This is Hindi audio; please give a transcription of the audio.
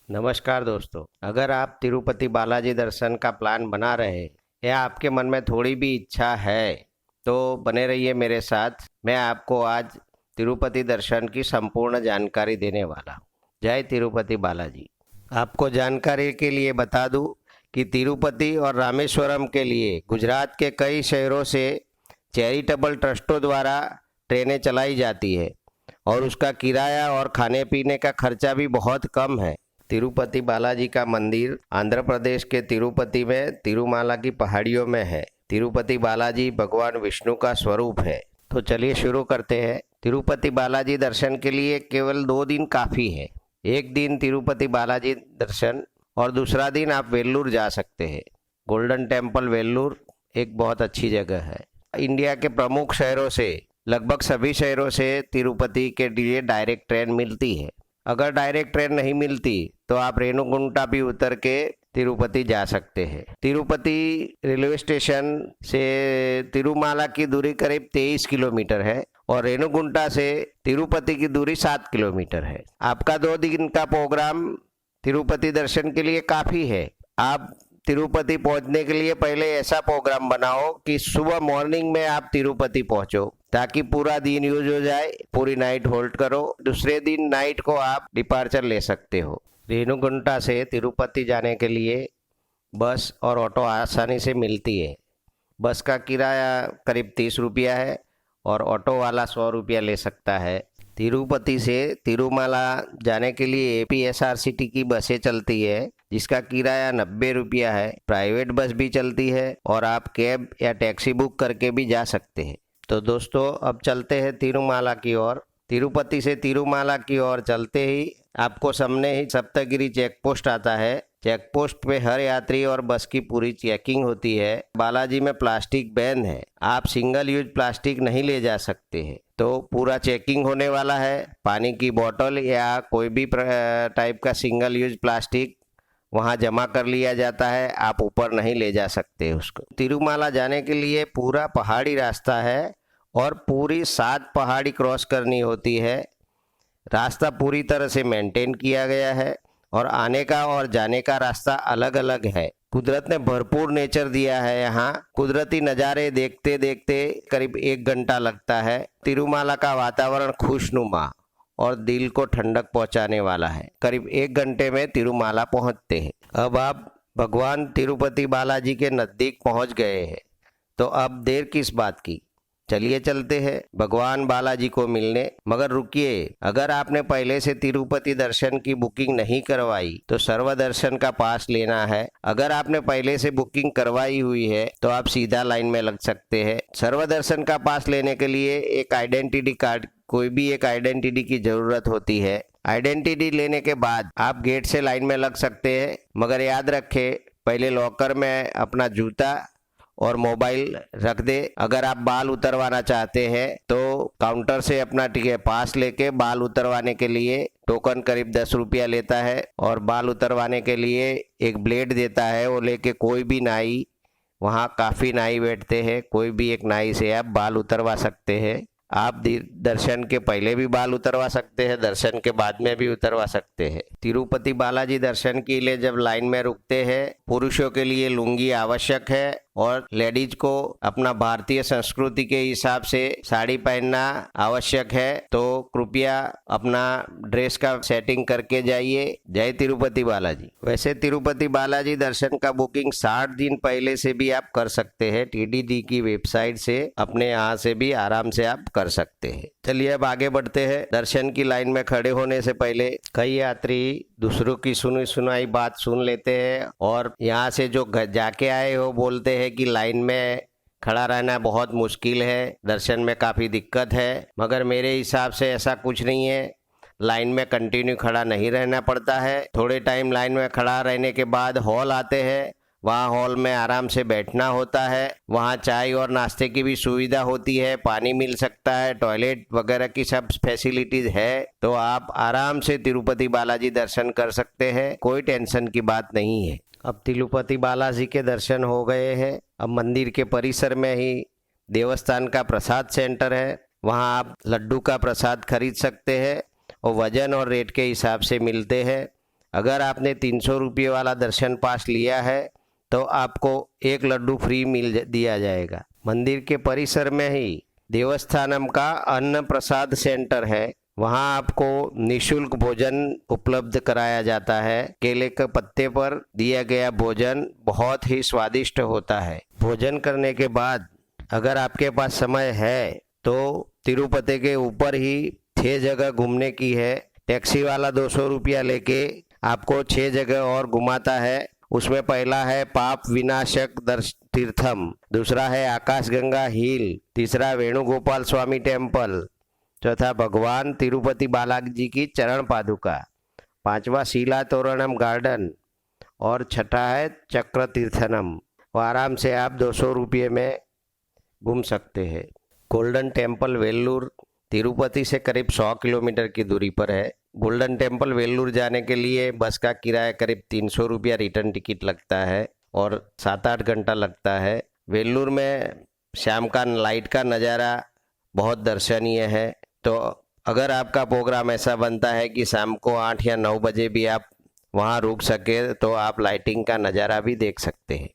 नमस्कार दोस्तों, अगर आप तिरुपति बालाजी दर्शन का प्लान बना रहे हैं या आपके मन में थोड़ी भी इच्छा है तो बने रहिए मेरे साथ। मैं आपको आज तिरुपति दर्शन की संपूर्ण जानकारी देने वाला हूँ। जय तिरुपति बालाजी। आपको जानकारी के लिए बता दूं कि तिरुपति और रामेश्वरम के लिए गुजरात के कई शहरों से चैरिटेबल ट्रस्टों द्वारा ट्रेनें चलाई जाती है और उसका किराया और खाने पीने का खर्चा भी बहुत कम है। तिरुपति बालाजी का मंदिर आंध्र प्रदेश के तिरुपति में तिरुमाला की पहाड़ियों में है। तिरुपति बालाजी भगवान विष्णु का स्वरूप है। तो चलिए शुरू करते हैं। तिरुपति बालाजी दर्शन के लिए केवल 2 दिन काफ़ी है। एक दिन तिरुपति बालाजी दर्शन और दूसरा दिन आप वेल्लूर जा सकते हैं। गोल्डन टेम्पल वेल्लूर एक बहुत अच्छी जगह है। इंडिया के प्रमुख शहरों से लगभग सभी शहरों से तिरुपति के लिए डायरेक्ट ट्रेन मिलती है। अगर डायरेक्ट ट्रेन नहीं मिलती तो आप रेणुगुंटा भी उतर के तिरुपति जा सकते हैं। तिरुपति रेलवे स्टेशन से तिरुमाला की दूरी करीब 23 किलोमीटर है और रेणुगुंटा से तिरुपति की दूरी 7 किलोमीटर है। आपका 2 दिन का प्रोग्राम तिरुपति दर्शन के लिए काफ़ी है। आप तिरुपति पहुंचने के लिए पहले ऐसा प्रोग्राम बनाओ कि सुबह मॉर्निंग में आप तिरुपति पहुंचो ताकि पूरा दिन यूज हो जाए। पूरी नाइट होल्ड करो, दूसरे दिन नाइट को आप डिपार्चर ले सकते हो। रेणुगुंटा से तिरुपति जाने के लिए बस और ऑटो आसानी से मिलती है। बस का किराया करीब 30 रुपया है और ऑटो वाला 100 रुपया ले सकता है। तिरुपति से तिरुमाला जाने के लिए APSRCT की बसें चलती है जिसका किराया 90 रुपया है। प्राइवेट बस भी चलती है और आप कैब या टैक्सी बुक करके भी जा सकते हैं। तो दोस्तों अब चलते हैं तिरुमाला की ओर। तिरुपति से तिरुमाला की ओर चलते ही आपको सामने ही सप्तगिरी चेक पोस्ट आता है। चेक पोस्ट पे हर यात्री और बस की पूरी चेकिंग होती है। बालाजी में प्लास्टिक बैन है, आप सिंगल यूज प्लास्टिक नहीं ले जा सकते हैं। तो पूरा चेकिंग होने वाला है। पानी की बोतल या कोई भी टाइप का सिंगल यूज प्लास्टिक वहाँ जमा कर लिया जाता है, आप ऊपर नहीं ले जा सकते उसको। तिरुमाला जाने के लिए पूरा पहाड़ी रास्ता है और पूरी 7 पहाड़ी क्रॉस करनी होती है। रास्ता पूरी तरह से मेंटेन किया गया है और आने का और जाने का रास्ता अलग अलग है। कुदरत ने भरपूर नेचर दिया है। यहाँ कुदरती नज़ारे देखते देखते करीब 1 घंटा लगता है। तिरुमाला का वातावरण खुशनुमा और दिल को ठंडक पहुँचाने वाला है। करीब 1 घंटे में तिरुमाला पहुँचते हैं। अब आप भगवान तिरुपति बालाजी के नज़दीक पहुँच गए हैं, तो अब देर किस बात की, चलिए चलते हैं भगवान बालाजी को मिलने। मगर रुकिए, अगर आपने पहले से तिरुपति दर्शन की बुकिंग नहीं करवाई तो सर्व दर्शन का पास लेना है। अगर आपने पहले से बुकिंग करवाई हुई है तो आप सीधा लाइन में लग सकते हैं। सर्व दर्शन का पास लेने के लिए एक आइडेंटिटी कार्ड, कोई भी एक आइडेंटिटी की जरूरत होती है। आइडेंटिटी लेने के बाद आप गेट से लाइन में लग सकते हैं। मगर याद रखें, पहले लॉकर में अपना जूता और मोबाइल रख दे। अगर आप बाल उतरवाना चाहते हैं तो काउंटर से अपना टिकट पास लेके बाल उतरवाने के लिए टोकन करीब 10 रुपया लेता है और बाल उतरवाने के लिए एक ब्लेड देता है। वो लेके कोई भी नाई, वहाँ काफ़ी नाई बैठते हैं, कोई भी एक नाई से आप बाल उतरवा सकते हैं। आप दर्शन के पहले भी बाल उतरवा सकते हैं, दर्शन के बाद में भी उतरवा सकते हैं। तिरुपति बालाजी दर्शन के लिए जब लाइन में रुकते हैं, पुरुषों के लिए लुंगी आवश्यक है और लेडीज को अपना भारतीय संस्कृति के हिसाब से साड़ी पहनना आवश्यक है। तो कृपया अपना ड्रेस का सेटिंग करके जाइए। जय तिरुपति बालाजी। वैसे तिरुपति बालाजी दर्शन का बुकिंग 60 दिन पहले से भी आप कर सकते हैं। TTD की वेबसाइट से अपने यहाँ से भी आराम से आप कर सकते हैं। चलिए अब आगे बढ़ते हैं। दर्शन की लाइन में खड़े होने से पहले कई यात्री दूसरों की सुनी सुनाई बात सुन लेते हैं और यहाँ से जो जाके आए हो बोलते हैं कि लाइन में खड़ा रहना बहुत मुश्किल है, दर्शन में काफ़ी दिक्कत है। मगर मेरे हिसाब से ऐसा कुछ नहीं है। लाइन में कंटिन्यू खड़ा नहीं रहना पड़ता है। थोड़े टाइम लाइन में खड़ा रहने के बाद हॉल आते हैं, वहाँ हॉल में आराम से बैठना होता है। वहाँ चाय और नाश्ते की भी सुविधा होती है, पानी मिल सकता है, टॉयलेट वगैरह की सब फैसिलिटीज है। तो आप आराम से तिरुपति बालाजी दर्शन कर सकते हैं, कोई टेंशन की बात नहीं है। अब तिरुपति बालाजी के दर्शन हो गए हैं। अब मंदिर के परिसर में ही देवस्थान का प्रसाद सेंटर है, वहाँ आप लड्डू का प्रसाद खरीद सकते हैं और वजन और रेट के हिसाब से मिलते हैं। अगर आपने 300 रुपये वाला दर्शन पास लिया है तो आपको एक लड्डू फ्री दिया जाएगा। मंदिर के परिसर में ही देवस्थानम का अन्न प्रसाद सेंटर है, वहाँ आपको निशुल्क भोजन उपलब्ध कराया जाता है। केले के पत्ते पर दिया गया भोजन बहुत ही स्वादिष्ट होता है। भोजन करने के बाद अगर आपके पास समय है तो तिरुपति के ऊपर ही 6 जगह घूमने की है। टैक्सी वाला 200 रुपया लेके आपको 6 जगह और घुमाता है। उसमें पहला है पाप विनाशक तीर्थम, दूसरा है आकाशगंगा हिल, तीसरा वेणुगोपाल स्वामी टेम्पल, चौथा भगवान तिरुपति बालाजी की चरण पादुका, पांचवा शीला तोरणम गार्डन और छठा है चक्र तीर्थनम। और आराम से आप 200 रुपये में घूम सकते हैं। गोल्डन टेम्पल वेल्लूर तिरुपति से करीब 100 किलोमीटर की दूरी पर है। गोल्डन टेम्पल वेल्लूर जाने के लिए बस का किराया करीब 300 रुपया रिटर्न टिकट लगता है और 7-8 घंटा लगता है। वेल्लूर में शाम का लाइट का नज़ारा बहुत दर्शनीय है। तो अगर आपका प्रोग्राम ऐसा बनता है कि शाम को 8 या 9 बजे भी आप वहाँ रुक सके तो आप लाइटिंग का नज़ारा भी देख सकते हैं।